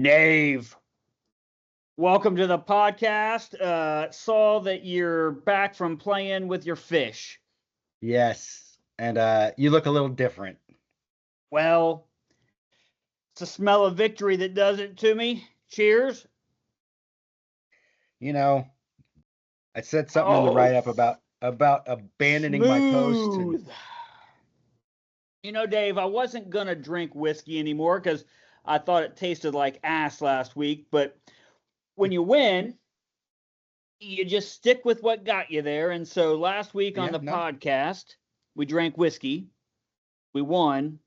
Nave, welcome to the podcast. Saw that you're back from playing with your fish. Yes, and you look a little different. Well, it's the smell of victory that does it to me. Cheers. You know, I said something in the write-up about abandoning my post. Smooth. Dave, I wasn't gonna drink whiskey anymore because I thought it tasted like ass last week. But when you win, you just stick with what got you there. And so last week on the podcast, we drank whiskey. We won.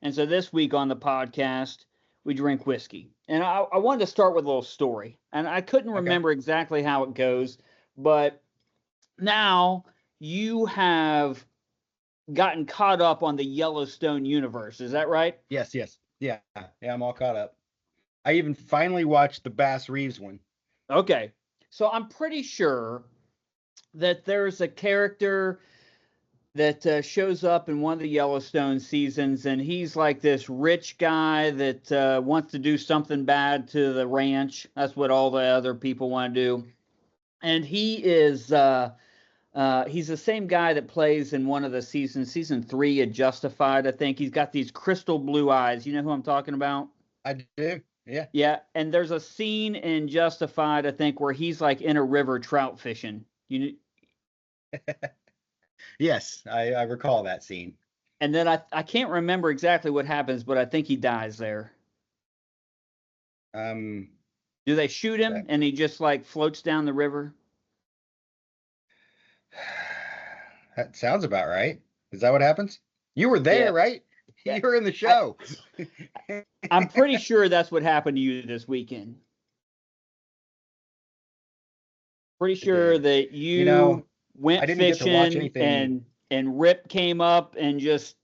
And so this week on the podcast, we drink whiskey. And I wanted to start with a little story. And I couldn't remember exactly how it goes, but now you have gotten caught up on the Yellowstone universe. Is that right? Yes. Yeah, I'm all caught up. I even finally watched the Bass Reeves one. Okay. So I'm pretty sure that there's a character that shows up in one of the Yellowstone seasons, and he's like this rich guy that wants to do something bad to the ranch. That's what all the other people want to do. And he is he's the same guy that plays in one of the seasons, season 3 of Justified, I think. He's got these crystal blue eyes. You know who I'm talking about? I do. Yeah. Yeah, and there's a scene in Justified, I think, where he's like in a river trout fishing. Yes, I recall that scene. And then I can't remember exactly what happens, but I think he dies there. Do they shoot him and he just like floats down the river? That sounds about right. Is that what happens? You were there, right? You were in the show. I'm pretty sure that's what happened to you this weekend. Pretty sure that you went fishing and Rip came up and just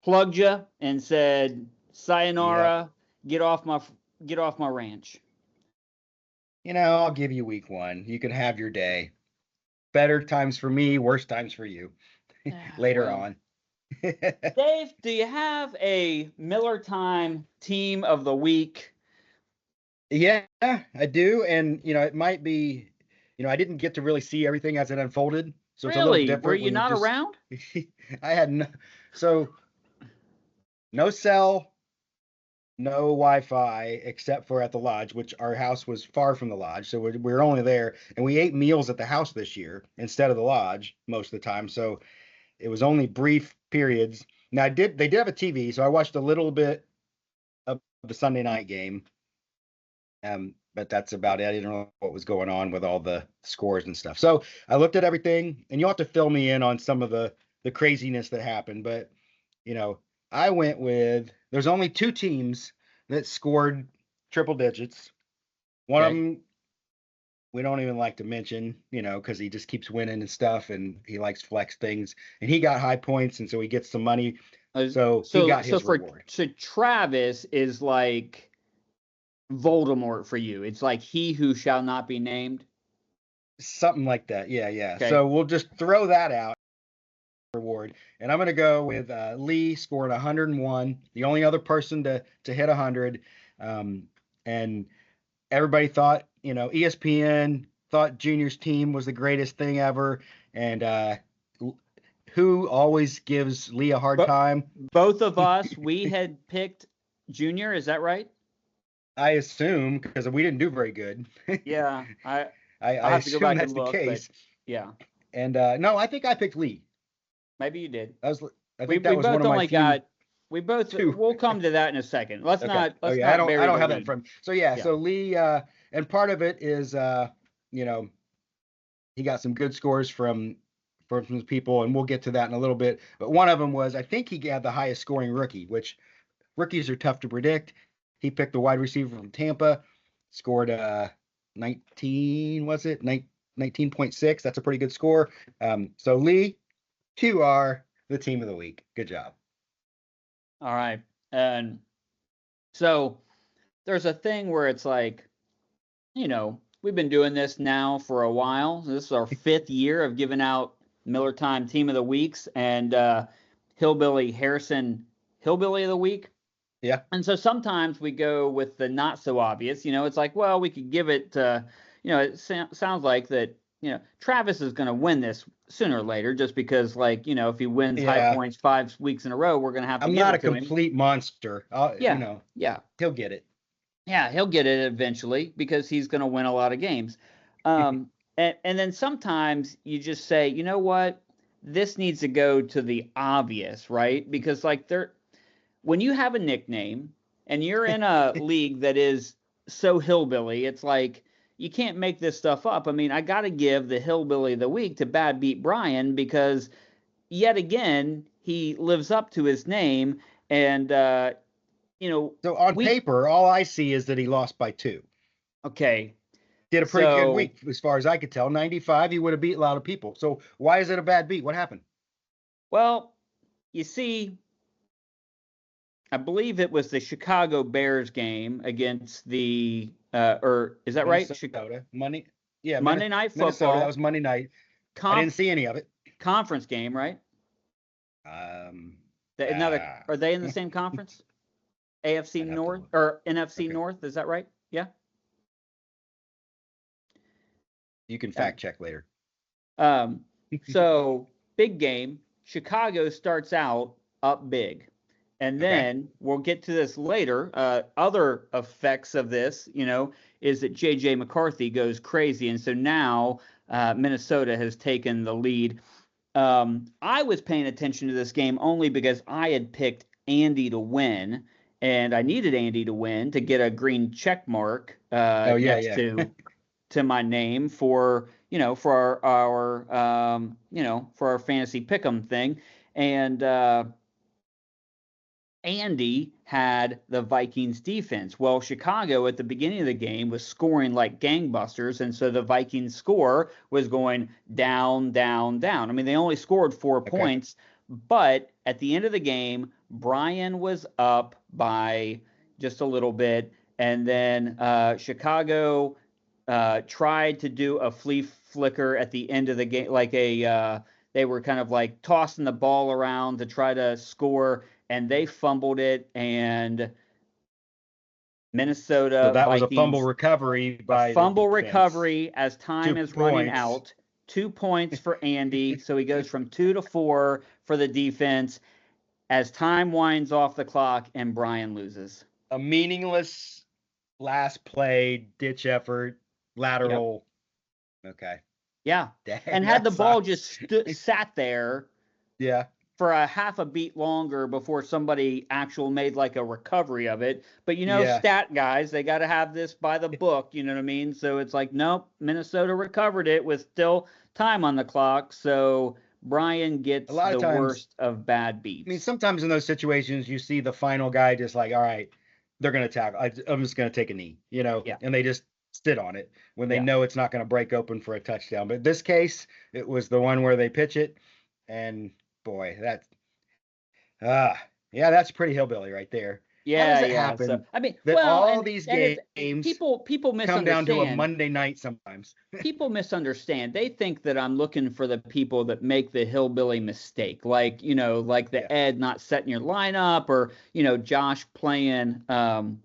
plugged you and said, "Sayonara, get off my ranch." I'll give you week 1. You can have your day. Better times for me, worse times for you. Later on. Dave, do you have a Miller Time team of the week? Yeah, I do. And, it might be, I didn't get to really see everything as it unfolded. So it's a little different. Were you not around? I had no cell, no Wi-Fi, except for at the lodge, which our house was far from the lodge. So we were only there. And we ate meals at the house this year instead of the lodge most of the time. So it was only brief periods. Now they did have a TV, so I watched a little bit of the Sunday night game. But that's about it. I didn't know what was going on with all the scores and stuff. So I looked at everything, and you'll have to fill me in on some of the craziness that happened. But, I went with, there's only 2 teams that scored triple digits. One of them, we don't even like to mention, because he just keeps winning and stuff, and he likes flex things, and he got high points, and so he gets some money. So he got his reward. So Travis is like Voldemort for you. It's like he who shall not be named. Something like that. Yeah. Okay. So we'll just throw that out. Reward. And I'm going to go with Lee scored 101, the only other person to hit 100. And everybody thought, ESPN thought Junior's team was the greatest thing ever. And who always gives Lee a hard time? Both of us, we had picked Junior. Is that right? I assume, because we didn't do very good. Yeah. I assume that's the case. Yeah. And no, I think I picked Lee. Maybe you did. I think that was one of my few. We'll come to that in a second. Let's not. I don't have that from. So so Lee, and part of it is, he got some good scores from some people, and we'll get to that in a little bit. But one of them was, I think he had the highest scoring rookie, which rookies are tough to predict. He picked the wide receiver from Tampa, scored 19, was it? 19.6. That's a pretty good score. So Lee, you are the team of the week. Good job. All right. And so there's a thing where it's like, we've been doing this now for a while. This is our 5th year of giving out Miller Time Team of the Weeks, and Hillbilly Harrison Hillbilly of the Week. Yeah. And so sometimes we go with the not so obvious. It's like, well, we could give it. It sounds like that. Travis is going to win this sooner or later, just because, like, if he wins high Yeah. points 5 weeks in a row, we're going to have to I'm give not it a to him. complete monster. Yeah. Yeah. He'll get it. Yeah, he'll get it eventually because he's going to win a lot of games. And then sometimes you just say, you know what, this needs to go to the obvious, right? Because like when you have a nickname and you're in a league that is so hillbilly, it's like you can't make this stuff up. I mean, I got to give the hillbilly of the week to Bad Beat Brian because yet again he lives up to his name, and So on paper, all I see is that he lost by 2. Okay. Did a pretty good week as far as I could tell. 95, he would have beat a lot of people. So why is it a bad beat? What happened? Well, you see, I believe it was the Chicago Bears game against the or is that right? Minnesota. Monday Night Football. Minnesota, that was Monday night. I didn't see any of it. Conference game, right? Are they in the same conference? AFC North or NFC North? Is that right? Yeah. You can fact check later. So big game. Chicago starts out up big. And then we'll get to this later. Other effects of this, is that J.J. McCarthy goes crazy. And so now Minnesota has taken the lead. I was paying attention to this game only because I had picked Andy to win. And I needed Andy to win to get a green check mark next to my name for our fantasy pick'em thing. And Andy had the Vikings defense. Well, Chicago at the beginning of the game was scoring like gangbusters, and so the Vikings score was going down, down, down. I mean, they only scored 4 points, but at the end of the game, Brian was up by just a little bit, and then Chicago tried to do a flea flicker at the end of the game, like they were kind of like tossing the ball around to try to score, and they fumbled it, and Minnesota so that Vikings, was a fumble recovery as time is running out. 2 points for Andy, so he goes from 2 to 4 for the defense as time winds off the clock and Brian loses. A meaningless last play, ditch effort, lateral. Yep. Okay. Yeah. Dang, and had the ball just sat there. Yeah. For a half a beat longer before somebody made like a recovery of it. But stat guys, they got to have this by the book, you know what I mean? So it's like, nope, Minnesota recovered it with still time on the clock. So Brian gets the worst of bad beats. I mean, sometimes in those situations, you see the final guy just like, all right, they're going to tackle. I'm just going to take a knee, and they just sit on it when they know it's not going to break open for a touchdown. But in this case, it was the one where they pitch it, and boy, that's pretty hillbilly right there. Yeah, how does it happen? So, I mean, these games people misunderstand. Come down to a Monday night sometimes. People misunderstand. They think that I'm looking for the people that make the hillbilly mistake, like Ed not setting your lineup, or Josh playing the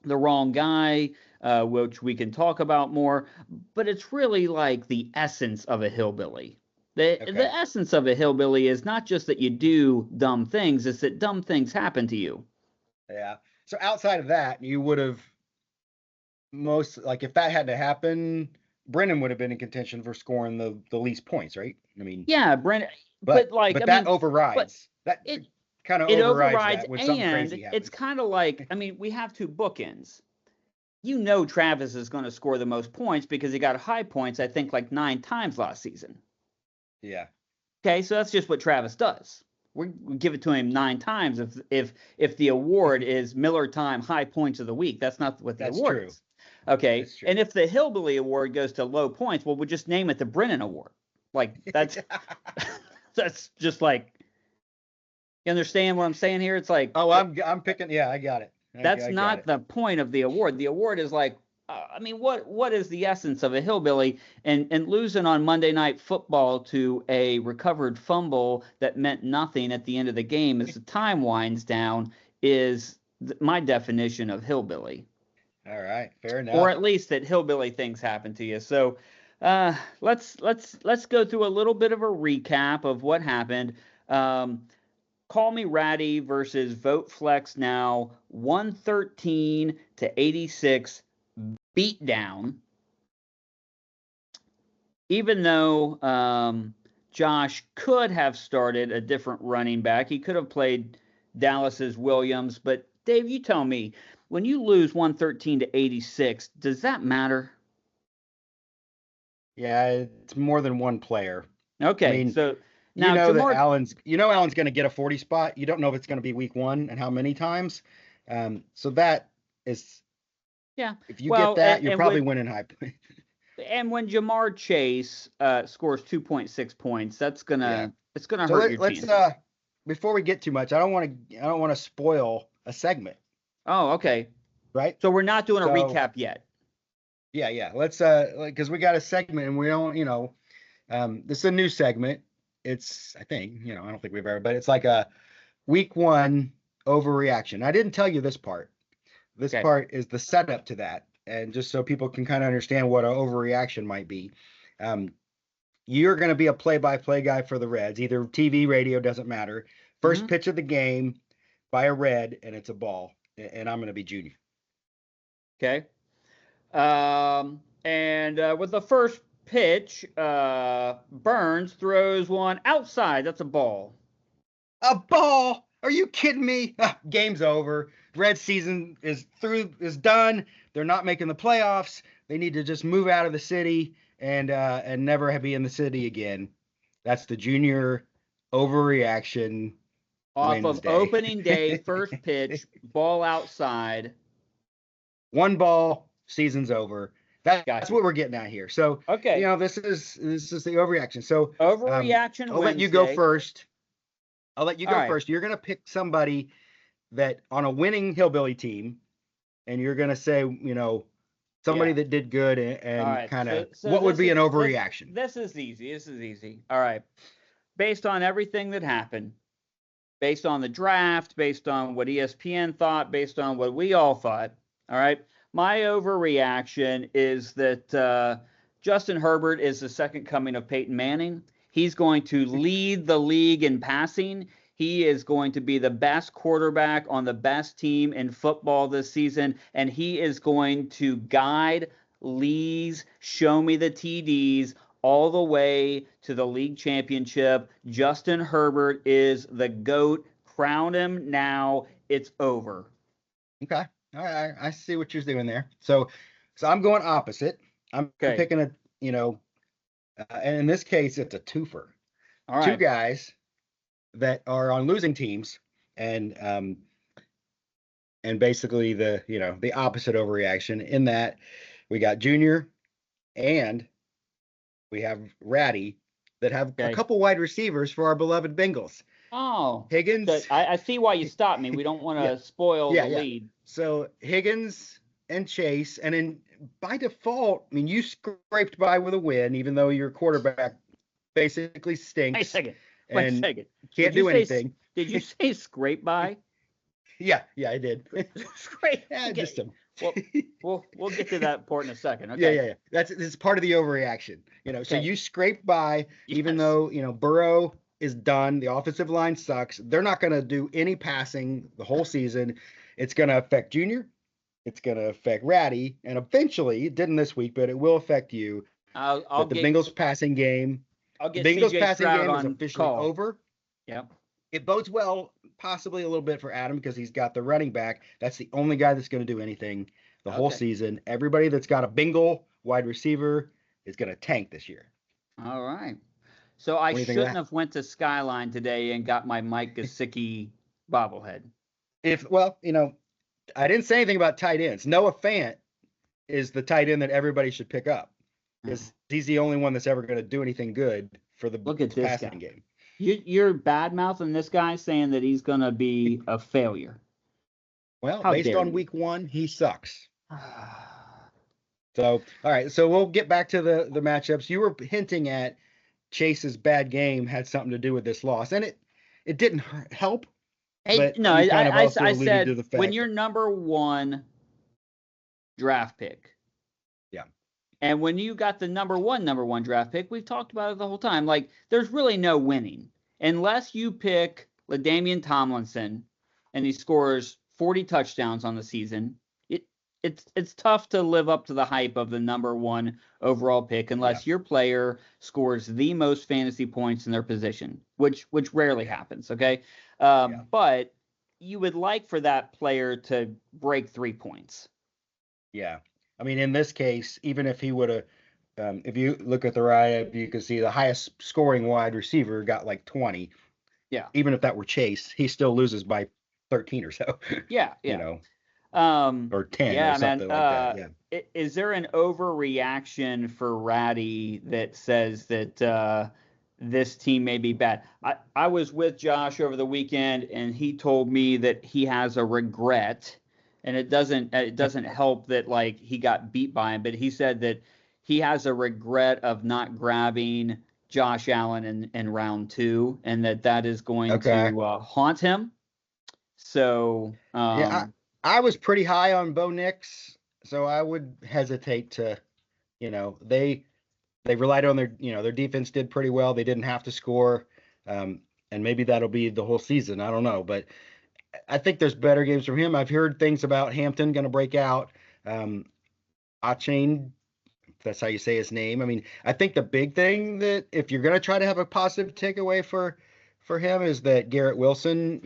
wrong guy, which we can talk about more. But it's really like the essence of a hillbilly. The essence of a hillbilly is not just that you do dumb things, it's that dumb things happen to you. Yeah. So outside of that, you would have if that had to happen, Brennan would have been in contention for scoring the least points, right? I mean, yeah, Brennan, but that overrides. That kind of overrides that when something crazy happens. It's kind of like, I mean, we have 2 bookends. Travis is going to score the most points because he got high points, I think, like 9 times last season. Yeah. Okay, so that's just what Travis does. We give it to him 9 times. If the award is Miller Time High Points of the Week, that's not what the award is. Okay, and if the Hillbilly Award goes to low points, well, we'll just name it the Brennan Award. Like that's that's just like, you understand what I'm saying here? It's like, I'm picking. Yeah, I got it. That's not the point of the award. The award is like, I mean, what is the essence of a hillbilly? And losing on Monday Night Football to a recovered fumble that meant nothing at the end of the game as the time winds down is my definition of hillbilly. All right, fair enough. Or at least that hillbilly things happen to you. So let's go through a little bit of a recap of what happened. Call Me Ratty versus Vote Flex Now, 113-86 beatdown. Even though Josh could have started a different running back, he could have played Dallas's Williams. But Dave, you tell me, when you lose 113-86, does that matter? Yeah, it's more than one player. Okay, I mean, so now that Allen's going to get a 40 spot. You don't know if it's going to be week 1 and how many times. So that is, yeah. If you get that, you're probably winning high. And when Ja'Marr Chase scores 2.6 points, it's gonna hurt your chances. Before we get too much, I don't want to spoil a segment. Oh, okay. Right. So we're not doing a recap yet. Yeah. Let's because we got a segment and we don't, this is a new segment. It's, I think, I don't think we've ever, but it's like a week 1 overreaction. I didn't tell you this part. This part is the setup to that. And just so people can kind of understand what an overreaction might be. You're going to be a play-by-play guy for the Reds. Either TV, radio, doesn't matter. First pitch of the game by a Red, and it's a ball. And I'm going to be Junior. Okay. And with the first pitch, Burns throws one outside. That's a ball. A ball? Are you kidding me? Game's over. Red season is done. They're not making the playoffs. They need to just move out of the city and never be in the city again. That's the Junior overreaction. Off Wednesday. Of opening day, first pitch, ball outside. 1 ball, season's over. That's what we're getting at here. So okay, this is the overreaction. So overreaction. I'll let you go first. You're gonna pick somebody that on a winning hillbilly team, and you're gonna say, somebody that did good and kind of what would be an overreaction. This is easy. All right. Based on everything that happened, based on the draft, based on what ESPN thought, based on what we all thought. All right. My overreaction is that Justin Herbert is the second coming of Peyton Manning. He's going to lead the league in passing. He is going to be the best quarterback on the best team in football this season, and he is going to guide Lee's show me the TDs all the way to the league championship. Justin Herbert is the GOAT. Crown him now. It's over. Okay. All right. I see what you're doing there. So I'm going opposite. I'm picking and in this case, it's a twofer. All right. 2 guys that are on losing teams and basically the opposite overreaction in that we got Junior and we have Ratty that have a couple wide receivers for our beloved Bengals. Oh, Higgins. I see why you stopped me. We don't want to spoil the lead. So Higgins and Chase, and then by default, I mean, you scraped by with a win, even though your quarterback basically stinks. Wait a second. Can't do anything. Did you say scrape by? Yeah, I did. Scrape. Yeah, just him. We'll get to that part in a second. Okay. Yeah. It's part of the overreaction. So you scraped by, even though Burrow is done. The offensive line sucks. They're not going to do any passing the whole season. It's going to affect Junior. It's going to affect Ratty. And eventually, it didn't this week, but it will affect you. The Bengals passing game. The Bengals passing game is officially over. Yep. It bodes well, possibly a little bit for Adam because he's got the running back. That's the only guy that's going to do anything the whole season. Everybody that's got a Bengal wide receiver is going to tank this year. All right. So I shouldn't have went to Skyline today and got my Mike Gesicki bobblehead. I didn't say anything about tight ends. Noah Fant is the tight end that everybody should pick up because he's the only one that's ever going to do anything good for the passing game. You're bad-mouthing this guy saying that he's going to be a failure. Well, based on week 1, he sucks. So, all right. So we'll get back to the matchups. You were hinting at Chase's bad game had something to do with this loss, and it didn't help. But no, you kind of also I alluded said to the when fact. you're number one draft pick. Yeah. And when you got the number one draft pick, we've talked about it the whole time. Like, there's really no winning unless you pick LaDainian Tomlinson and he scores 40 touchdowns on the season. It's tough to live up to the hype of the number one overall pick unless your player scores the most fantasy points in their position, which rarely happens. Okay, but you would like for that player to break 3 points. Yeah. I mean, in this case, even if he would have, if you look at the right, you can see the highest scoring wide receiver got like 20. Yeah. Even if that were Chase, he still loses by 13 or so. Yeah. You know, or 10 yeah, or something man. like that. Yeah. Is there an overreaction for Ratty that says that this team may be bad? I was with Josh over the weekend, and he told me that he has a regret, and it doesn't help that like he got beat by him, but he said that he has a regret of not grabbing Josh Allen in round 2, and that is going to haunt him. So yeah, I was pretty high on Bo Nix, so I would hesitate to, they relied on their defense did pretty well. They didn't have to score, and maybe that'll be the whole season. I don't know, but I think there's better games from him. I've heard things about Hampton going to break out. Achane, if that's how you say his name. I mean, I think the big thing that if you're going to try to have a positive takeaway for him is that Garrett Wilson,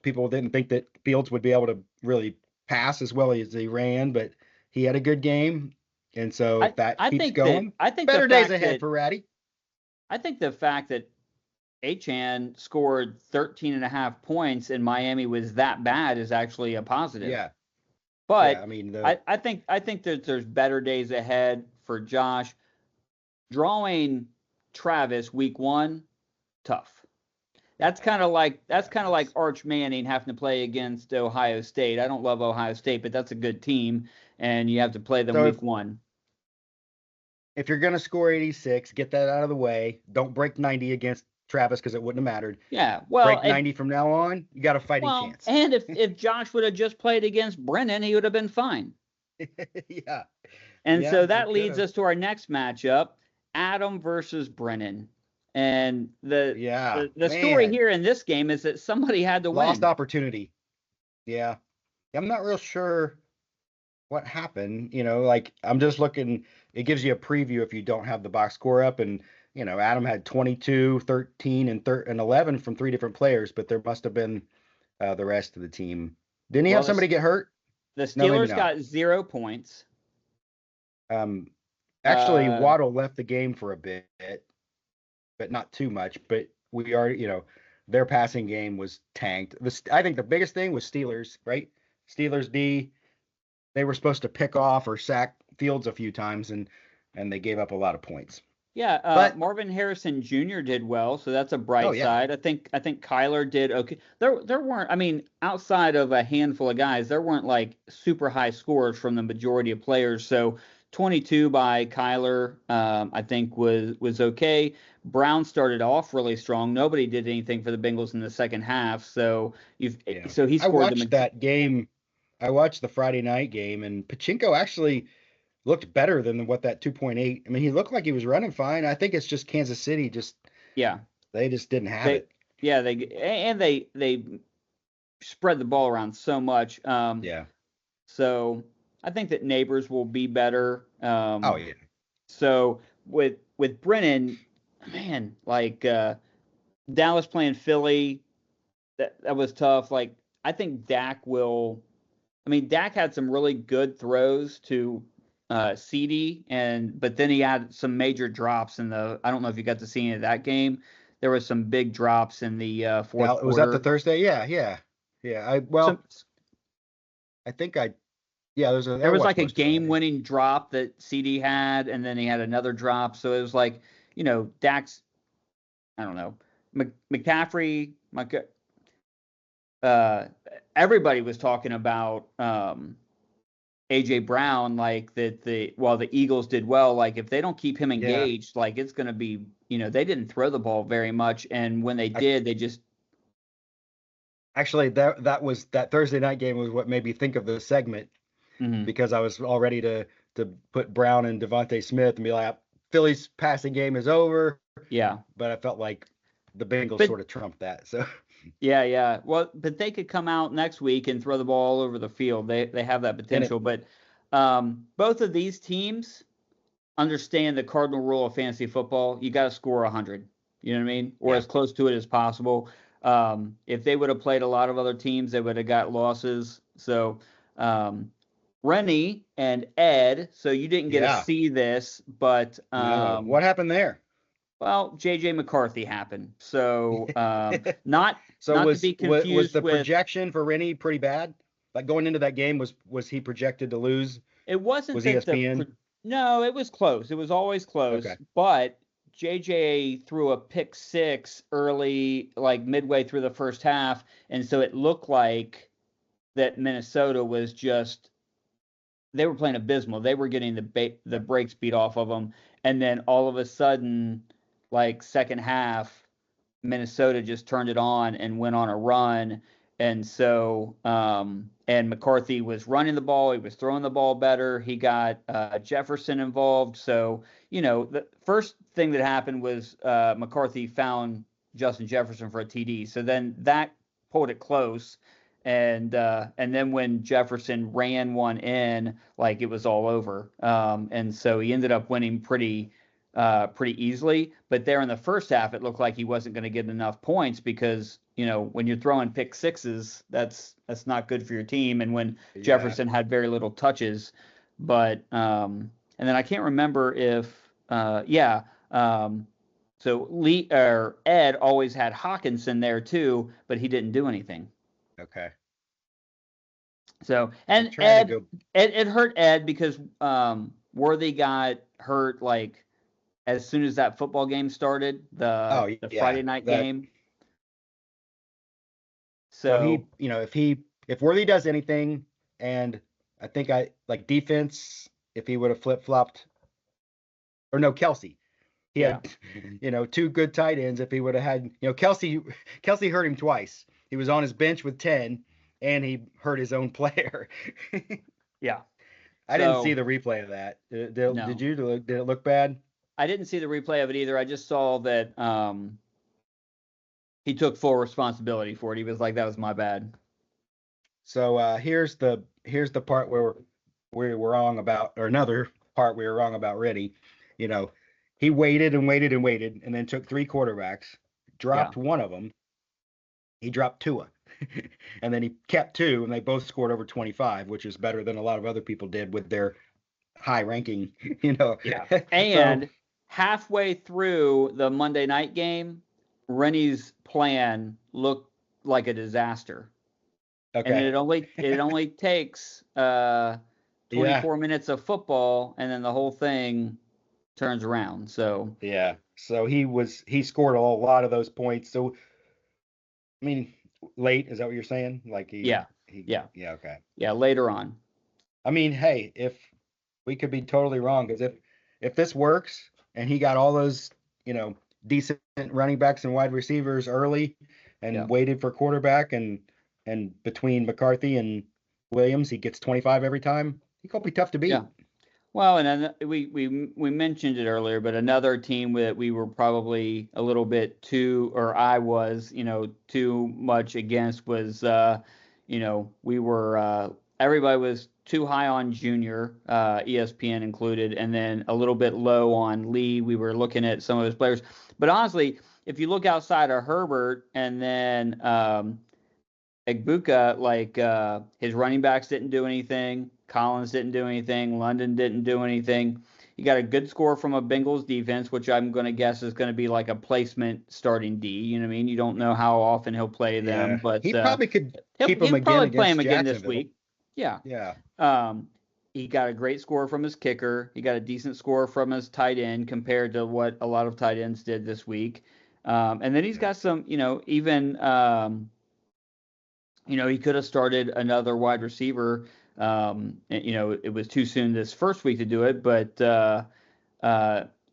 people didn't think that Fields would be able to really pass as well as he ran, but he had a good game. And so if that keeps going, I think better days ahead for Ratty. I think the fact that Achane scored 13.5 points and Miami was that bad is actually a positive. Yeah. But yeah, I mean, I think that there's better days ahead for Josh. Drawing Travis week 1, tough. That's kind of like Arch Manning having to play against Ohio State. I don't love Ohio State, but that's a good team, and you have to play them week 1. If you're going to score 86, get that out of the way. Don't break 90 against Travis because it wouldn't have mattered. Yeah, well, break 90 from now on, you got a fighting chance. And if Josh would have just played against Brennan, he would have been fine. Yeah. And so that leads us to our next matchup, Adam versus Brennan. And the story here in this game is that somebody had to win. Lost opportunity. Yeah. I'm not real sure what happened. Like I'm just looking, it gives you a preview if you don't have the box score up. And, Adam had 22, 13, and 11 from 3 different players, but there must have been the rest of the team. Didn't he have somebody get hurt? The Steelers got 0 points. Actually, Waddle left the game for a bit, but not too much. But we are, their passing game was tanked. I think the biggest thing was Steelers, right? Steelers D, they were supposed to pick off or sack Fields a few times, and they gave up a lot of points. Yeah, but Marvin Harrison Jr. did well, so that's a bright side. I think Kyler did okay. There weren't, I mean, outside of a handful of guys, there weren't like super high scores from the majority of players. So 22 by Kyler, I think was okay. Brown started off really strong. Nobody did anything for the Bengals in the second half. So so he scored. I watched that game. I watched the Friday night game, and Pachinko actually looked better than what that 2.8. I mean, he looked like he was running fine. I think it's just Kansas City they just didn't have it. Yeah, they spread the ball around so much. So I think that Neighbors will be better. So with Brennan, man, like Dallas playing Philly, that was tough. Like I think Dak had some really good throws to CD, but then he had some major drops in I don't know if you got to see any of that game. There was some big drops in the fourth quarter. Was that the Thursday? Yeah. I think there was like a game-winning drop that CD had, and then he had another drop. So it was like, Dak's, I don't know, McCaffrey, everybody was talking about AJ Brown, like that while the Eagles did well, like if they don't keep him engaged, like it's going to be, they didn't throw the ball very much. And when they did, they just. Actually, that Thursday night game was what made me think of the segment, Mm-hmm. because I was all ready to put Brown and Devontae Smith and be like, Philly's passing game is over, Yeah. but I felt like the Bengals But sort of trumped that. So yeah. Well, but they could come out next week and throw the ball all over the field. They have that and it, potential. But both of these teams understand the cardinal rule of fantasy football. You got to score 100. You know what I mean? Or yeah, as close to it as possible. If they would have played a lot of other teams, they would have got losses. So um, Rennie and Ed, so you didn't get to yeah, see this, but no, what happened there? well, JJ McCarthy happened. So not So not to be was confused the with. projection for Rennie pretty bad? Like going into that game, was he projected to lose? It wasn't Was that ESPN? no, it was close. It was always close, Okay. but JJ threw a pick six early, like midway through the first half, and so it looked like that Minnesota was just they were playing abysmal. They were getting the brakes beat off of them, and then all of a sudden, like second half, Minnesota just turned it on and went on a run. And so, and McCarthy was running the ball. He was throwing the ball better. He got Jefferson involved. So, the first thing that happened was McCarthy found Justin Jefferson for a TD. So then that pulled it close. And then when Jefferson ran one in, like it was all over. And so he ended up winning pretty easily. But there in the first half, it looked like he wasn't going to get enough points because when you're throwing pick sixes, that's not good for your team. And when Yeah. Jefferson had very little touches, but and then I can't remember if yeah. So Lee or Ed always had Hawkinson there too, but he didn't do anything. Okay. So I'm and trying to go. It hurt Ed because Worthy got hurt like as soon as that football game started, Oh the yeah, Friday night that. game. So So if Worthy does anything, and I think I like defense, if he would have flip flopped, or no, Kelsey. He yeah, had, two good tight ends. If he would have had, Kelsey hurt him twice. He was on his bench with 10, and he hurt his own player. yeah. I didn't see So the replay of that. Did no, you? Did it look bad? I didn't see the replay of it either. I just saw that he took full responsibility for it. He was like, "That was my bad." So here's the part where we were wrong about, or another part we were wrong about Reddy. You know, he waited and waited and waited, and then took three quarterbacks, Yeah, dropped one of them. He dropped Tua, and then he kept two, and they both scored over 25, which is better than a lot of other people did with their high ranking. yeah. So And halfway through the Monday night game, Rennie's plan looked like a disaster. And okay, it only takes yeah, 24 minutes of football, and then the whole thing turns around. So yeah. So he scored a lot of those points. So I mean, late, is that what you're saying? Like yeah, he yeah, yeah, okay. yeah. Later on, I mean, hey, if we could be totally wrong, because if this works and he got all those, decent running backs and wide receivers early yeah, and waited for quarterback, and between McCarthy and Williams, he gets 25 every time, he gonna be tough to yeah. beat. Well, and then we mentioned it earlier, but another team that we were probably a little bit too, or I was, too much against was, we were everybody was too high on Junior, ESPN included, and then a little bit low on Lee. We were looking at some of his players, but honestly, if you look outside of Herbert and then Egbuka, like his running backs didn't do anything. Collins didn't do anything. London didn't do anything. You got a good score from a Bengals defense, which I'm going to guess is going to be like a placement starting D. You know what I mean? You don't know how often he'll play them, Yeah, but he probably could keep him he'll again probably play him against again this Jacksonville. week. Yeah. Yeah, Um, he got a great score from his kicker. He got a decent score from his tight end compared to what a lot of tight ends did this week. And then he's yeah, got some, even he could have started another wide receiver. It was too soon this first week to do it, but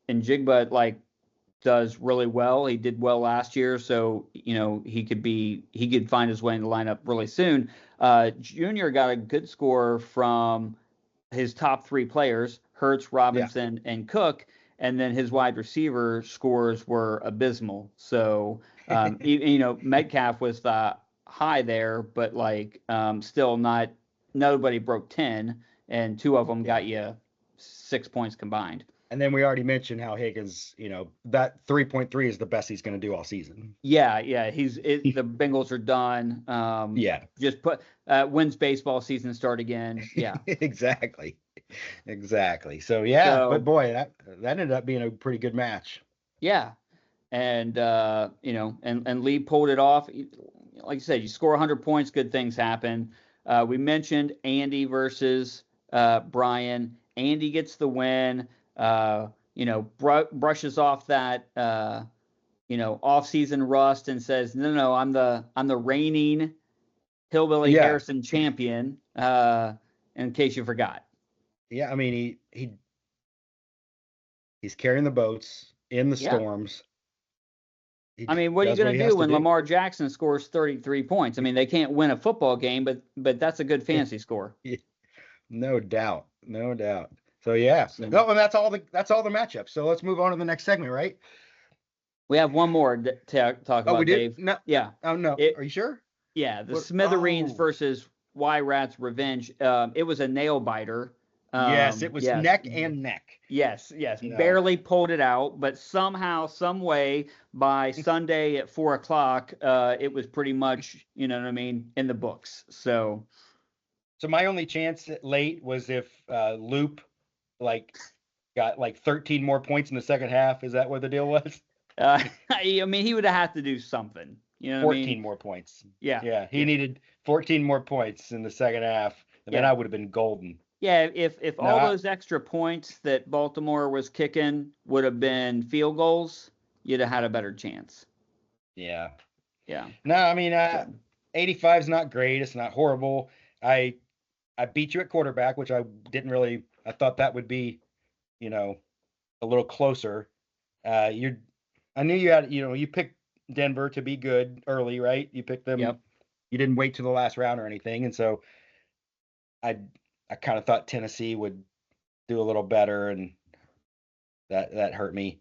in Jigba, like does really well. He did well last year, so he could find his way in the lineup really soon. Junior got a good score from his top 3 players, Hurts, Robinson, and Cook, and then his wide receiver scores were abysmal. So Metcalf was the high there, but still not. Nobody broke 10, and 2 of them got you 6 points combined. And then we already mentioned how Higgins, that 3.3 is the best he's going to do all season. Yeah. The Bengals are done. Just when's baseball season start again? Yeah. Exactly. So but boy, that ended up being a pretty good match. Yeah. And and Lee pulled it off. Like you said, you score 100 points, good things happen. We mentioned Andy versus Brian. Andy gets the win. Brushes off that off-season rust and says, no, I'm the reigning Hillbilly Harrison champion. In case you forgot. Yeah, I mean he's carrying the boats in the storms. What are you going to do when Lamar Jackson scores 33 points? I mean, they can't win a football game, but that's a good fantasy score. No doubt. So and that's all the matchups. So let's move on to the next segment, right? We have one more to talk about. We did? Dave. No. Yeah. Oh no. Are you sure? Yeah, the Smithereens versus Y-Rat's Revenge. It was a nail biter. Yes, it was neck and neck. Yes. Barely pulled it out, but somehow, some way, by Sunday at 4:00, it was pretty much, in the books. So my only chance late was if Loop got 13 more points in the second half. Is that what the deal was? He would have had to do something. 14 more points. Yeah. He needed 14 more points in the second half, and then I would have been golden. Yeah, if all those extra points that Baltimore was kicking would have been field goals, you'd have had a better chance. Yeah. No, 85 is not great. It's not horrible. I beat you at quarterback, which I didn't really. I thought that would be, a little closer. I knew you had. You picked Denver to be good early, right? You picked them. Yep. You didn't wait to the last round or anything, and so I kind of thought Tennessee would do a little better, and that hurt me.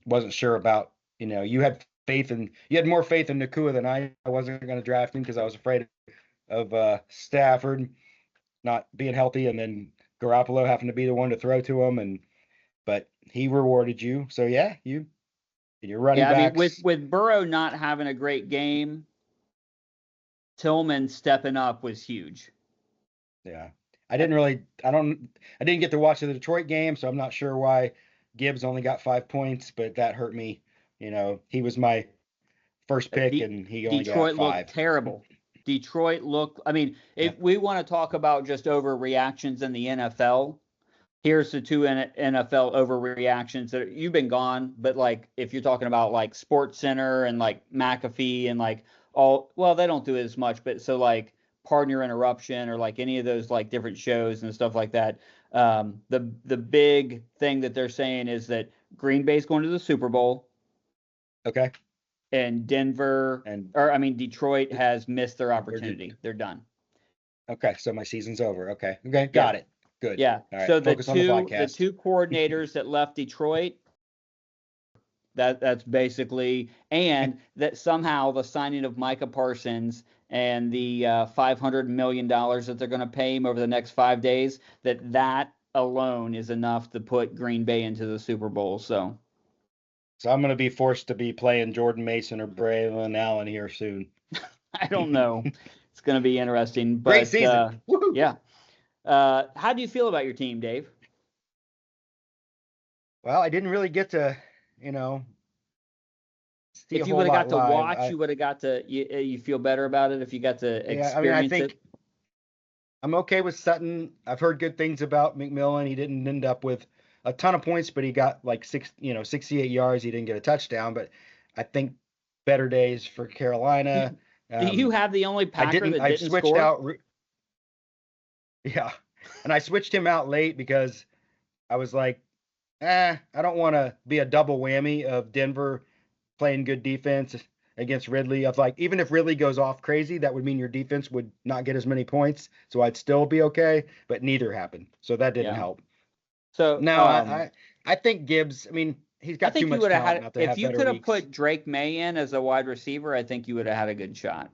Wasn't sure about. You had more faith in Nakua than I. I wasn't going to draft him because I was afraid of Stafford not being healthy, and then Garoppolo having to be the one to throw to him, but he rewarded you. So you're running backs. With Burrow not having a great game, Tillman stepping up was huge. Yeah, I didn't get to watch the Detroit game, so I'm not sure why Gibbs only got 5 points, but that hurt me. He was my first pick, and he only got 5. Detroit looked terrible. Detroit looked. If we want to talk about just overreactions in the NFL, here's the 2 NFL overreactions that you've been gone. But if you're talking about Sports Center and McAfee and they don't do it as much, but so Pardon Your Interruption or any of those different shows and stuff like that. The big thing that they're saying is that Green Bay's going to the Super Bowl. Okay. And Detroit has missed their opportunity. They're done. Okay, so my season's over. Okay, got it. Good. Yeah. Right, so the two coordinators that left Detroit, that's basically, and that somehow the signing of Micah Parsons and the $500 million that they're going to pay him over the next 5 days, that alone is enough to put Green Bay into the Super Bowl. So I'm going to be forced to be playing Jordan Mason or Braylon Allen here soon. I don't know. It's going to be interesting. But, great season. Yeah. How do you feel about your team, Dave? Well, I didn't really get to, see if you would have got to watch, you would have got to. You feel better about it if you got to experience I think it. I'm okay with Sutton. I've heard good things about McMillan. He didn't end up with a ton of points, but he got 68 yards. He didn't get a touchdown, but I think better days for Carolina. Do you have the only Packer that didn't switched score? Out. Yeah, and I switched him out late because I was like, I don't want to be a double whammy of Denver playing good defense against Ridley. Of like, even if Ridley goes off crazy, that would mean your defense would not get as many points. So I'd still be okay, but neither happened. So that didn't Yeah. help. So No, I think Gibbs, I mean, he's I got too think you much would have talent had not to if have you better could have weeks. put Drake May in as a wide receiver, I think you would have had a good shot.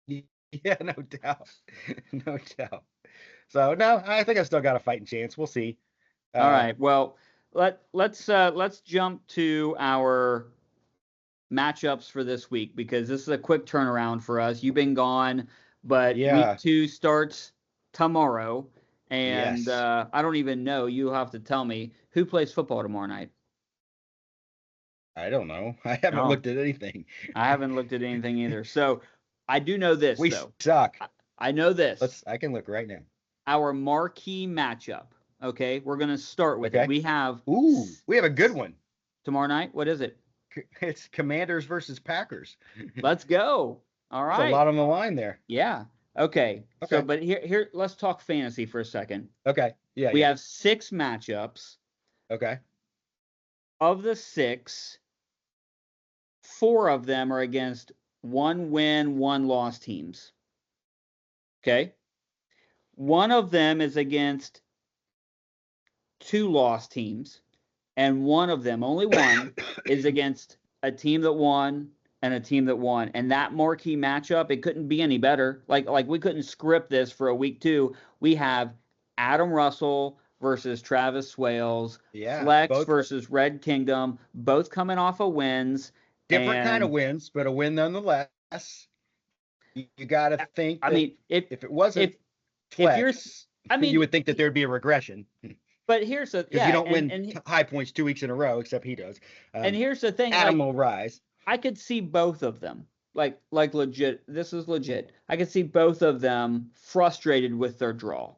Yeah, no doubt. No doubt. So no, I think I still got a fighting chance. We'll see. All right. Well, let's jump to our matchups for this week because this is a quick turnaround for us. You've been gone, but week Yeah. 2 starts tomorrow, and Yes. I don't even know. You'll have to tell me who plays football tomorrow night. I don't know. I haven't Oh, looked at anything. I haven't looked at anything either. So I do know this We though. suck. I know this. I can look right now. Our marquee matchup. Okay, we're gonna start with it. Okay. We have We have a good one. tomorrow night. What is it? It's Commanders versus Packers. Let's go. All There's a right. lot on the line there. Yeah. Okay. So, Okay. but here, let's talk fantasy for a second. Okay. Yeah. We Yeah. have 6 matchups. Okay. Of the 6, 4 of them are against 1 win, 1 loss teams. Okay. One of them is against 2 loss teams, and one of them, only one, is against a team that won and a team that won. And that marquee matchup, it couldn't be any better. Like we couldn't script this for a week 2. We have Adam Russell versus Travis Swales, Yeah. Flex Both versus Red Kingdom, both coming off of wins. different kind of And wins, but a win nonetheless. You got to think I that mean, if it wasn't if you're, Flex, I mean, you would think that there'd be a regression but here's the because you don't win and high points 2 weeks in a row, except he does. and here's the thing, Adam like will rise. I could see both of them. Like legit. This is legit. I could see both of them frustrated with their draw.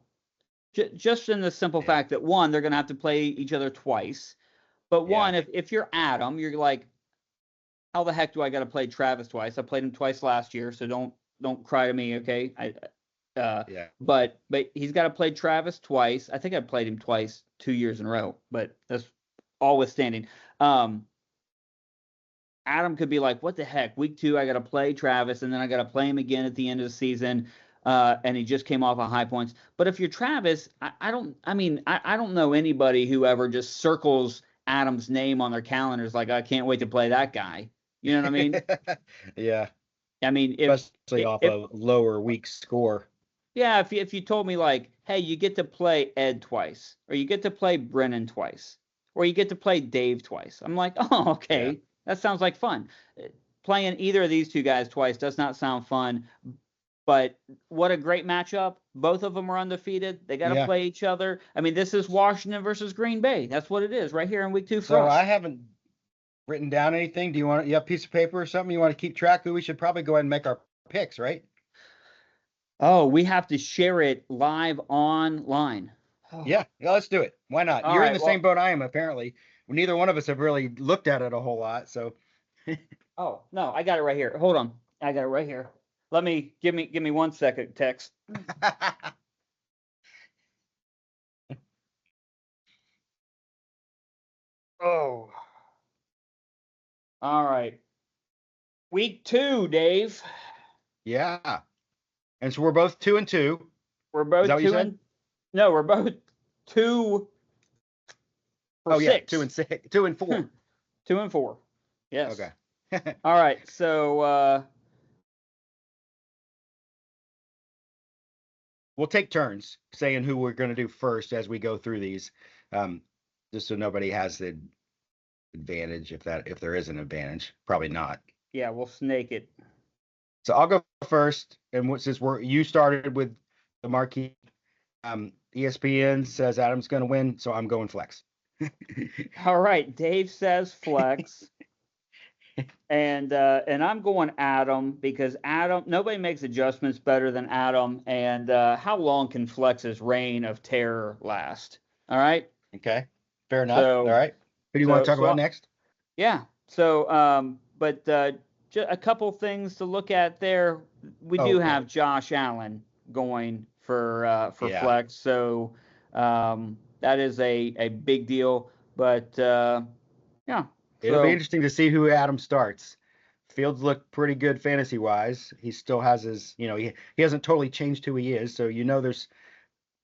Just in the simple fact that one, they're going to have to play each other twice. But one, if you're Adam, you're like, how the heck do I got to play Travis twice? I played him twice last year, so don't cry to me, okay? But he's got to play Travis twice. I think I played him twice 2 years in a row, but that's all withstanding. Adam could be like, what the heck? Week 2, I got to play Travis, and then I got to play him again at the end of the season. And he just came off of high points. But if you're Travis, I don't know anybody who ever just circles Adam's name on their calendars like, I can't wait to play that guy. You know what I mean? Yeah. I mean, especially off a lower week score. Yeah, if you told me like, hey, you get to play Ed twice, or you get to play Brennan twice, or you get to play Dave twice, I'm like, oh, okay. Yeah. That sounds like fun. Playing either of these 2 guys twice does not sound fun, but what a great matchup. Both of them are undefeated. They got to play each other. I mean, this is Washington versus Green Bay. That's what it is right here in week 2 for us. So I haven't written down anything. Do you have a piece of paper or something you want to keep track of? We should probably go ahead and make our picks, right? Oh, we have to share it live online. Oh. Yeah, let's do it. Why not? You're in the same boat I am, apparently. Neither one of us have really looked at it a whole lot, so. Oh, no, I got it right here. Hold on. I got it right here. Give me 1 second, Tex. Oh. All right. Week 2, Dave. Yeah. And so we're both 2-2. We're both 2 and no, we're both 2 for 6. 2 and 6. 2 and 4. 2 and 4. Yes. Okay. All right. So we'll take turns saying who we're going to do first as we go through these, just so nobody has the advantage if there is an advantage. Probably not. Yeah, we'll snake it. So I'll go first, and since you started with the marquee, ESPN says Adam's going to win, so I'm going flex. All right, Dave says flex, and I'm going Adam because nobody makes adjustments better than Adam. And how long can Flex's reign of terror last? All right. Okay, fair enough. All right. Who do you want to talk about next? Yeah. So, but just a couple things to look at there. We do have Josh Allen going for flex, so that is a big deal. But yeah, It'll be so interesting to see who Adam starts. Fields looked pretty good fantasy wise. He still has his, he hasn't totally changed who he is. So there's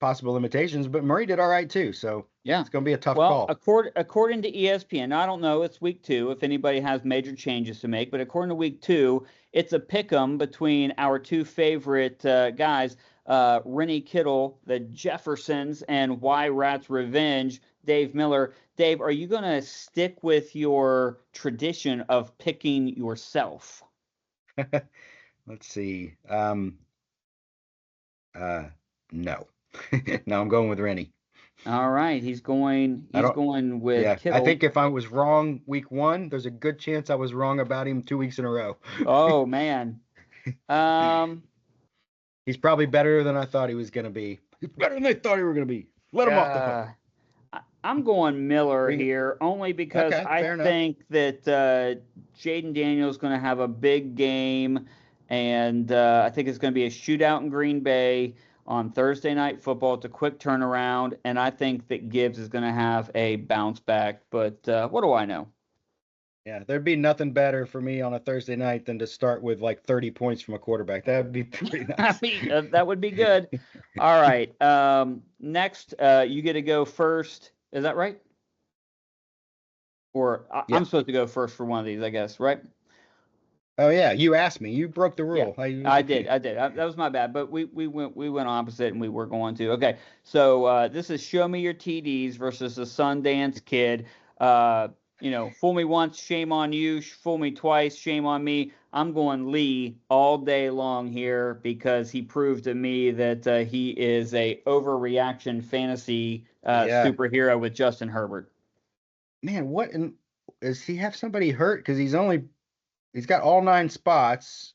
possible limitations, but Murray did all right too. So yeah. it's going to be a tough Well, call. according to ESPN, I don't know, it's week 2 if anybody has major changes to make, but according to week 2, it's a pick 'em between our two favorite guys, Rennie Kittle, the Jeffersons, and Y Rats Revenge, Dave Miller. Dave, are you going to stick with your tradition of picking yourself? Let's see. No. No, I'm going with Rennie. All right, he's going with Yeah, Kittle. I think if I was wrong week 1, there's a good chance I was wrong about him 2 weeks in a row. Oh man. He's probably better than I thought he was going to be. He's better than they thought he were going to be. Let him off the hook. I'm going Miller here only because I think that Jaden Daniels is going to have a big game, and I think it's going to be a shootout in Green Bay on Thursday Night Football. It's a quick turnaround, and I think that Gibbs is going to have a bounce back. But what do I know? Yeah, there'd be nothing better for me on a Thursday night than to start with like 30 points from a quarterback. That would be pretty nice. That would be good. All right. Next, you get to go first. Is that right? Or I'm supposed to go first for one of these, I guess, right? Oh yeah, you asked me. You broke the rule. Yeah, I did. That was my bad. But we went opposite, and we were going to. Okay, so this is Show Me Your TDs versus the Sundance Kid. Fool me once, shame on you. Fool me twice, shame on me. I'm going Lee all day long here because he proved to me that he is a overreaction fantasy superhero with Justin Herbert. Man, does he have somebody hurt? Because he's got all 9 spots,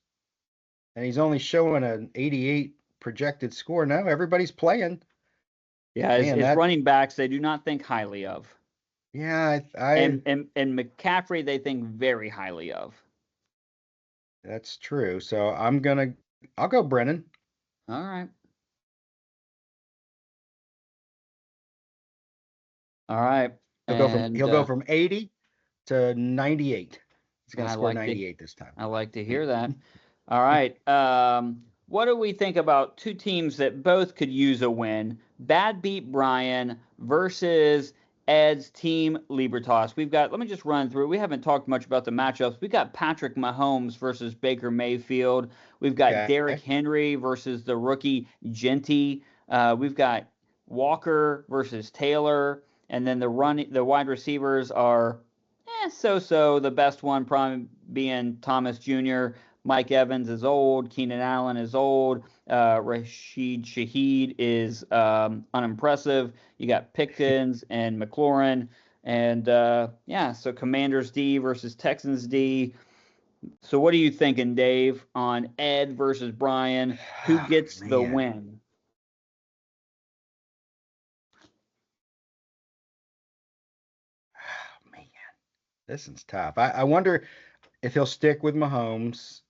and he's only showing an 88 projected score. No, everybody's playing. Yeah, his running backs they do not think highly of. Yeah, and McCaffrey they think very highly of. That's true. So I'll go Brennan. All right. All right. He'll go from 80 to 98. He's going to score 98 this time. I like to hear that. All right. What do we think about two teams that both could use a win? Bad Beat Brian versus Ed's Team Libertas. Let me just run through. We haven't talked much about the matchups. We've got Patrick Mahomes versus Baker Mayfield. We've got Derrick Henry versus the rookie Genty. We've got Walker versus Taylor. And then the wide receivers are so-so. The best one probably being Thomas Jr. Mike Evans is old. Keenan Allen is old. Rashid Shaheed is unimpressive. You got Pickens and McLaurin. And, so Commanders D versus Texans D. So what are you thinking, Dave, on Ed versus Brian? Who gets the win? Oh, man. This is tough. I wonder if he'll stick with Mahomes,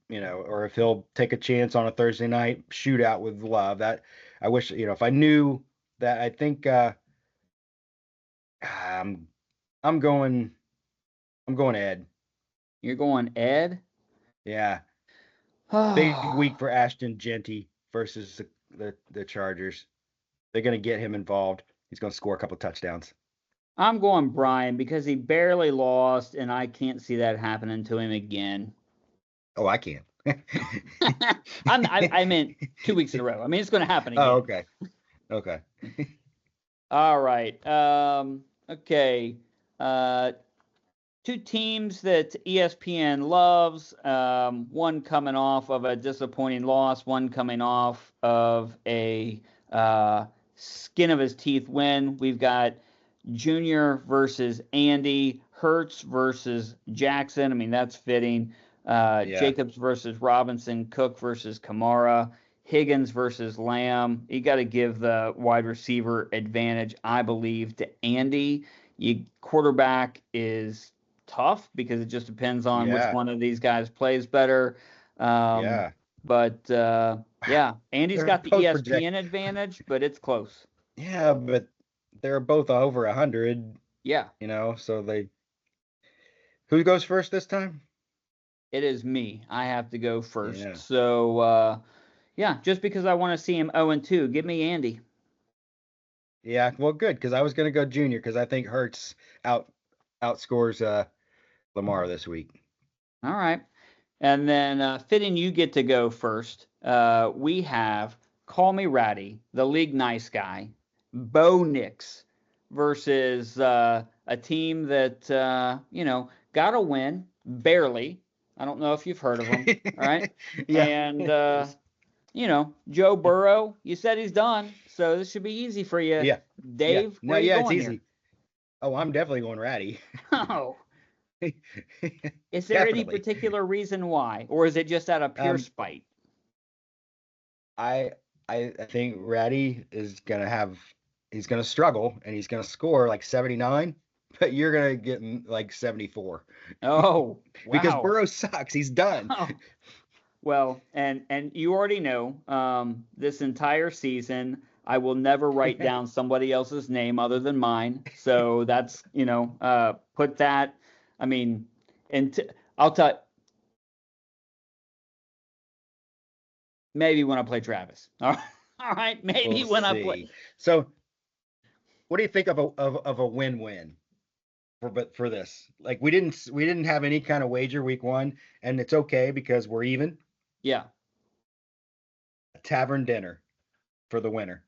or if he'll take a chance on a Thursday night shootout with Love. That I wish, if I knew that. I think I'm going Ed. You're going Ed? Yeah. Big week for Ashton Genty versus the Chargers. They're going to get him involved. He's going to score a couple touchdowns. I'm going Brian because he barely lost, and I can't see that happening to him again. Oh, I can. I meant 2 weeks in a row. I mean, it's going to happen again. Oh, okay. All right. Okay. Two teams that ESPN loves. One coming off of a disappointing loss. One coming off of a skin of his teeth win. We've got Junior versus Andy, Hurts versus Jackson. I mean, that's fitting. Jacobs versus Robinson, Cook versus Kamara, Higgins versus Lamb. You got to give the wide receiver advantage, I believe, to Andy. Quarterback is tough because it just depends on which one of these guys plays better. But Andy's got the ESPN advantage, but it's close. Yeah, but they're both over 100. Yeah, So who goes first this time? it is me. I have to go first. Yeah. So, yeah, just because I want to see him 0-2, give me Andy. Yeah, well, good, because I was going to go Junior because I think Hurts outscores Lamar this week. All right. And then, Fitting, you get to go first. We have Call Me Ratty, the league nice guy, Bo Nix versus a team that, got a win, barely. I don't know if you've heard of them. All right. Yeah. And, Joe Burrow, you said he's done. So this should be easy for you. Yeah. Dave, No, where are you yeah, it's going easy. Oh, I'm definitely going Ratty. here? Oh, is there any Definitely. particular reason why? Or is it just out of pure Um, spite? I I think Ratty is he's gonna struggle and he's gonna score like 79, but you're gonna get like 74 Oh, because wow. Burrow sucks. He's done. Oh, well, and you already know, this entire season, I will never write down somebody else's name other than mine. So that's, put that, I mean, and I'll tell maybe when I play Travis. All right, maybe We'll when I play. see. So, what do you think of a win-win for this? Like we didn't have any kind of wager week 1, and it's okay because we're even. Yeah, A tavern dinner for the winner.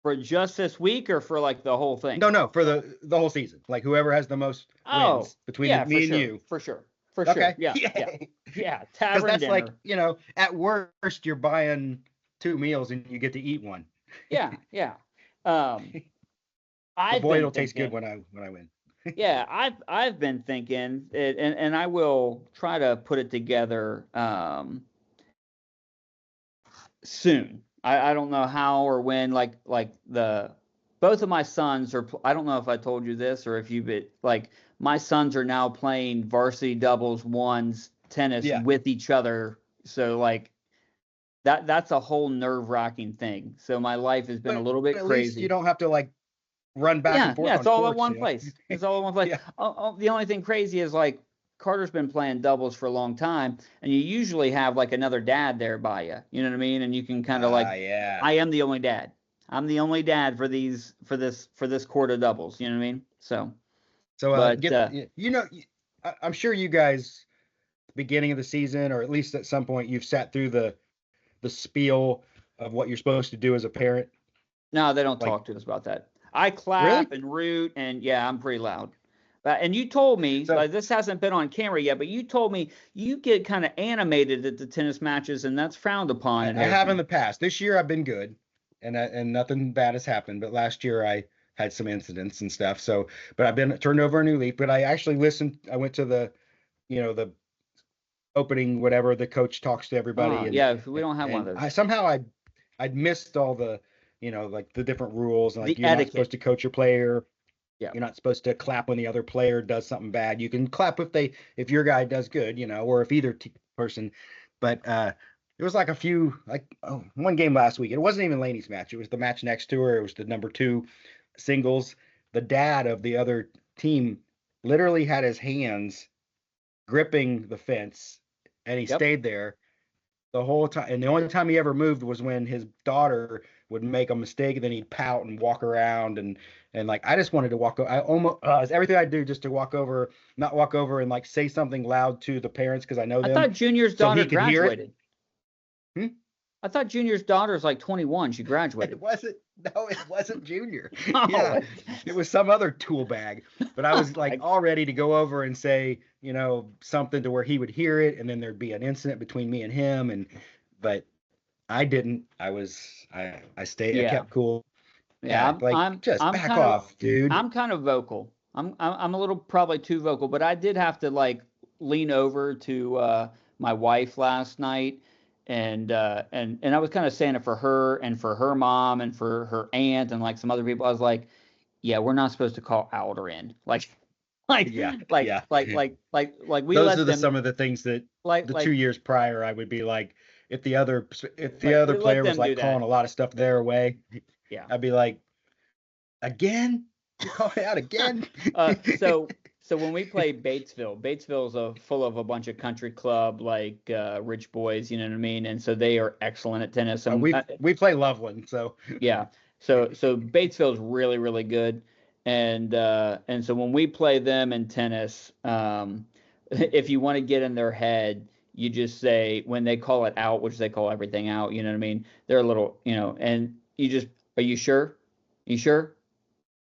for just this week or for like the whole thing? No, for the whole season. Like whoever has the most Oh, wins between yeah, for me and sure, you. for sure, for sure. Okay. Yeah, yeah, Yay. yeah. Because Tavern that's dinner. like, at worst you're buying 2 meals and you get to eat one. Yeah, yeah. Um, But I've boy, been it'll taste good thinking. when I win. Yeah, I've been thinking, and I will try to put it together soon. I don't know how or when. Like the both of my sons are. I don't know if I told you this or if you but like my sons are now playing varsity doubles ones tennis Yeah. with each other. So like that's a whole nerve-wracking thing. So my life has been a But little bit at least you crazy. don't have to like run back Yeah, and forth yeah, on it's all in courts, one place. It's all in one place. Yeah. The only thing crazy is like Carter's been playing doubles for a long time, and you usually have like another dad there by you. You know what I mean? And you can kind of like, Yeah. I am the only dad. I'm the only dad for this court of doubles. You know what I mean? So, So but I'm sure you guys beginning of the season or at least at some point you've sat through the spiel of what you're supposed to do as a parent. no, they don't Like, talk to us about that. I really? clap and root, and yeah, I'm pretty loud. And you told me, So like, this hasn't been on camera yet, but you told me you get kind of animated at the tennis matches, and that's frowned upon I at have in Hairpin. the past. This year I've been good, and nothing bad has happened. But last year I had some incidents and stuff. So, but I've been turned over a new leaf. But I actually listened. I went to the opening, whatever the coach talks to everybody, Yeah, we don't have one of and I those. somehow I'd missed all the like the different rules and like The you're not supposed etiquette. to coach your player. Yeah. You're not supposed to clap when the other player does something bad. You can clap if your guy does good, or if either person. But it was like one game last week. It wasn't even Laney's match. It was the match next to her. It was the number 2 singles. The dad of the other team literally had his hands gripping the fence, and he Yep. stayed there the whole time. And the only time he ever moved was when his daughter would make a mistake, and then he'd pout and walk around and like I just wanted to walk. I almost it's everything I do just to not walk over and like say something loud to the parents because I know I them, thought Junior's so daughter he could hear it. graduated. Hmm? I thought Junior's daughter's like 21. She graduated. It wasn't Junior. Oh, Yeah, it was some other tool bag. But I was like all ready to go over and say, something to where he would hear it, and then there'd be an incident between me and him. But I didn't. I stayed. I yeah, kept cool. yeah. Yeah, like just I'm back kind of off, dude. I'm kind of vocal. I'm a little probably too vocal, but I did have to like lean over to my wife last night, and I was kind of saying it for her and for her mom and for her aunt and like some other people. I was like, yeah, we're not supposed to call out or in like Yeah, like yeah. like we Those are let them some of the things that the 2 like years prior I would be like, if the other we let player was them do like calling that. a lot of stuff their way, Yeah. I'd be like, again. You call me out again? So when we play Batesville is full of a bunch of country club like rich boys, you know what I mean, and so they are excellent at tennis. And we play Loveland, so yeah, so Batesville is really really good, and so when we play them in tennis, if you want to get in their head, you just say when they call it out, which they call everything out, you know what I mean? They're a little, and you just, are you sure? You sure?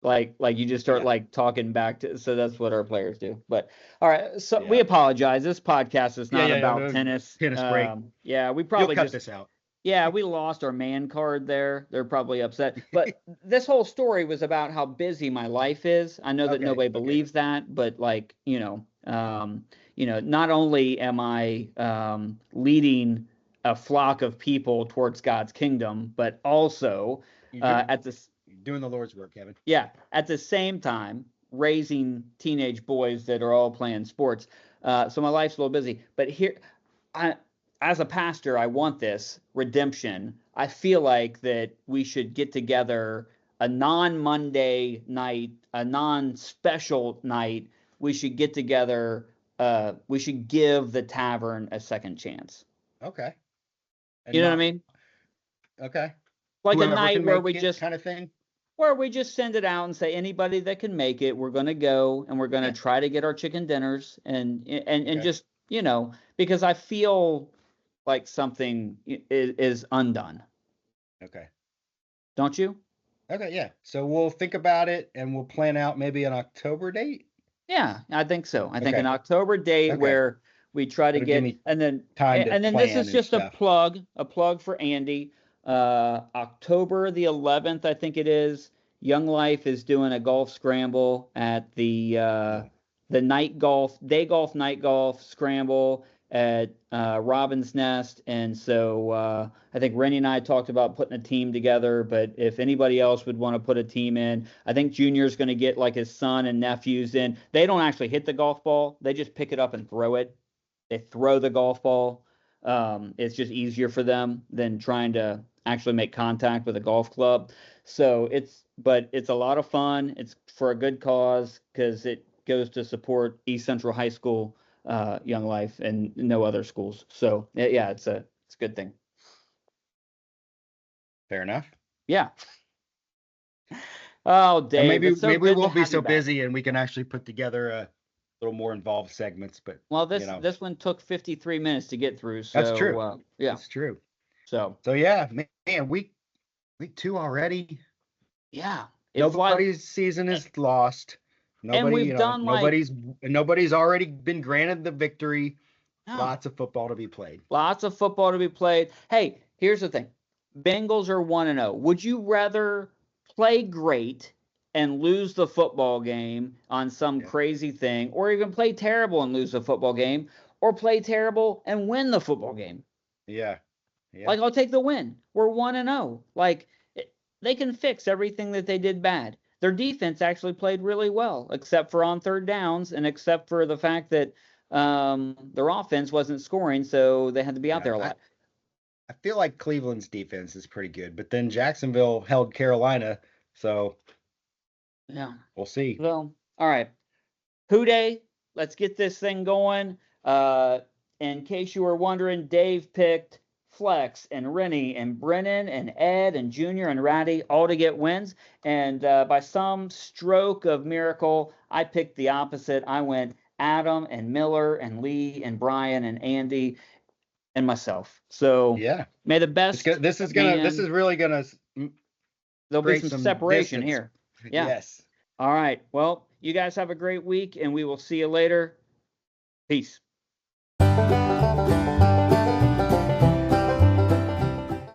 Like you just start like talking back to, so that's what our players do. But all right, so we apologize. This podcast is not about tennis. Tennis break. Yeah, we probably You'll cut this out. Yeah, we lost our man card there. They're probably upset. But this whole story was about how busy my life is. I know that nobody believes that, but like, not only am I leading a flock of people towards God's kingdom, but also doing the Lord's work, Kevin. Yeah, at the same time, raising teenage boys that are all playing sports. So my life's a little busy. But here, as a pastor, I want this redemption. I feel like that we should get together a non-Monday night, a non-special night. We should get together. We should give the tavern a second chance. Okay. You know what I mean? Okay. Like a night where we just kind of thing. Where we just send it out and say anybody that can make it, we're going to go and we're going to try to get our chicken dinners and just, because I feel like something is undone. Okay. Don't you? Okay, yeah. So we'll think about it and we'll plan out maybe an October date. Yeah, I think so. I think an October date where we try to get, and then this is just a plug for Andy. October the 11th, I think it is. Young Life is doing a golf scramble at the night golf, night golf scramble at Robin's Nest. And so I think Rennie and I talked about putting a team together, but if anybody else would want to put a team in, I think Junior's going to get like his son and nephews in. They don't actually hit the golf ball. They just pick it up and throw it. They throw the golf ball. It's just easier for them than trying to actually make contact with a golf club. So it's a lot of fun. It's for a good cause because it goes to support East Central High School, Young Life, and no other schools. So yeah, it's a good thing. Fair enough. Yeah. Oh, Dave, maybe we won't be so busy and we can actually put together a little more involved segments. But this one took 53 minutes to get through. So, that's true. Yeah, that's true. So yeah, man, week 2 already. Yeah, nobody's season is lost. Nobody's already been granted the victory. No. Lots of football to be played. Hey, here's the thing: Bengals are 1-0. Would you rather play great and lose the football game on some crazy thing, or even play terrible and lose the football game, or play terrible and win the football game? Yeah. Like, I'll take the win. We're 1-0. Like, they can fix everything that they did bad. Their defense actually played really well, except for on third downs, and except for the fact that their offense wasn't scoring, so they had to be out there a lot. I feel like Cleveland's defense is pretty good, but then Jacksonville held Carolina, so yeah, we'll see. Well, all right. Who Day? Let's get this thing going. In case you were wondering, Dave picked Flex and Rennie and Brennan and Ed and Junior and Ratty all to get wins. And by some stroke of miracle, I picked the opposite. I went Adam and Miller and Lee and Brian and Andy and myself. So yeah, may the best. This is really gonna. There'll be some separation here. Yeah. Yes. All right. Well, you guys have a great week, and we will see you later. Peace.